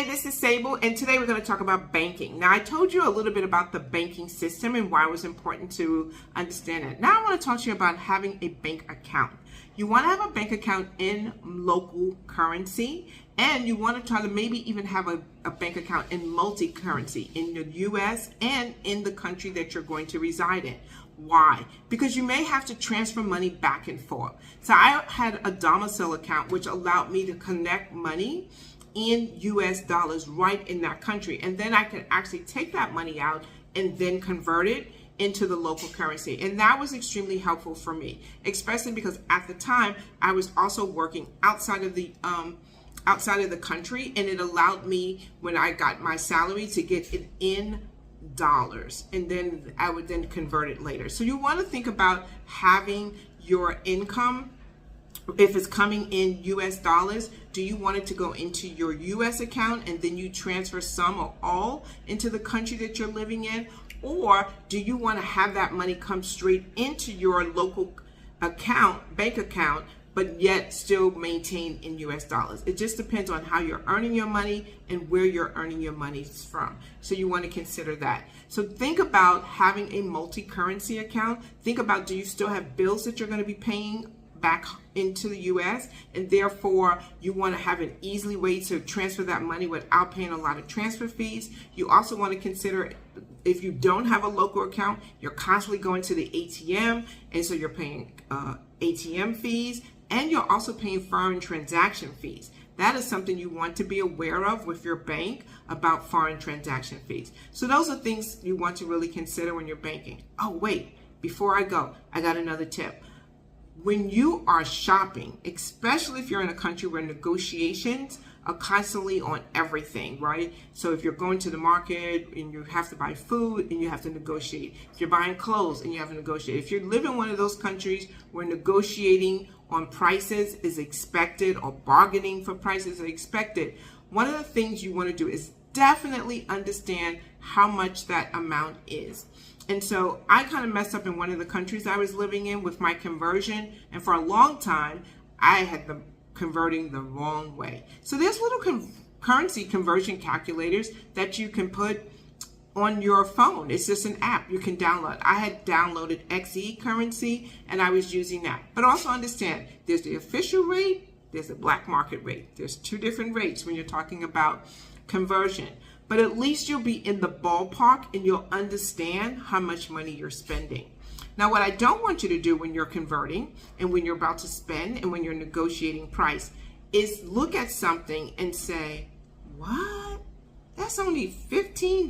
this is Sable, and today we're going to talk about banking. Now, I told you a little bit about the banking system and why it was important to understand it. Now, I want to talk to you about having a bank account. You want to have a bank account in local currency, and you want to try to maybe even have a bank account in multi-currency in the U.S. and in the country that you're going to reside in. Why? Because you may have to transfer money back and forth. So I had a domicile account, which allowed me to connect money in US dollars right in that country. And then I could actually take that money out and then convert it into the local currency. And that was extremely helpful for me, especially because at the time I was also working outside of the country, and it allowed me, when I got my salary, to get it in dollars, and then I would then convert it later. So you want to think about having your income, if it's coming in US dollars, do you want it to go into your US account and then you transfer some or all into the country that you're living in? Or do you want to have that money come straight into your local account, bank account, but yet still maintain in US dollars? It just depends on how you're earning your money and where you're earning your money from. So you want to consider that. So think about having a multi-currency account. Think about, do you still have bills that you're going to be paying back into the US, and therefore you want to have an easy way to transfer that money without paying a lot of transfer fees. You also want to consider, if you don't have a local account, you're constantly going to the ATM, and so you're paying ATM fees, and you're also paying foreign transaction fees. That is something you want to be aware of with your bank, about foreign transaction fees. So those are things you want to really consider when you're banking. Oh wait, before I go, I got another tip. When you are shopping, especially if you're in a country where negotiations are constantly on everything, right? So if you're going to the market and you have to buy food and you have to negotiate, if you're buying clothes and you have to negotiate, if you live in one of those countries where negotiating on prices is expected or bargaining for prices are expected, one of the things you want to do is definitely understand how much that amount is. And so I kind of messed up in one of the countries I was living in with my conversion. And for a long time, I had them converting the wrong way. So there's little currency conversion calculators that you can put on your phone. It's just an app you can download. I had downloaded XE currency and I was using that. But also understand, there's the official rate, there's the black market rate. There's two different rates when you're talking about conversion. But at least you'll be in the ballpark and you'll understand how much money you're spending. Now, what I don't want you to do when you're converting and when you're about to spend and when you're negotiating price is look at something and say, what? That's only $15?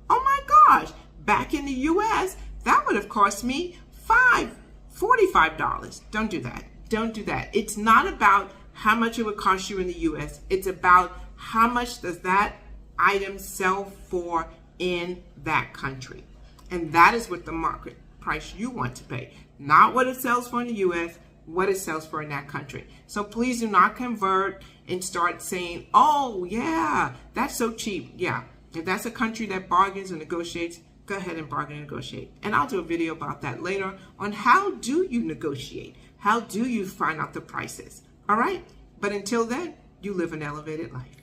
Oh my gosh. Back in the US, that would have cost me $45. Don't do that. Don't do that. It's not about how much it would cost you in the US. It's about how much does that item sell for in that country. And that is what the market price you want to pay. Not what it sells for in the US, what it sells for in that country. So please do not convert and start saying, oh yeah, that's so cheap. Yeah, if that's a country that bargains and negotiates, go ahead and bargain and negotiate. And I'll do a video about that later on how do you negotiate? How do you find out the prices? All right, but until then, you live an elevated life.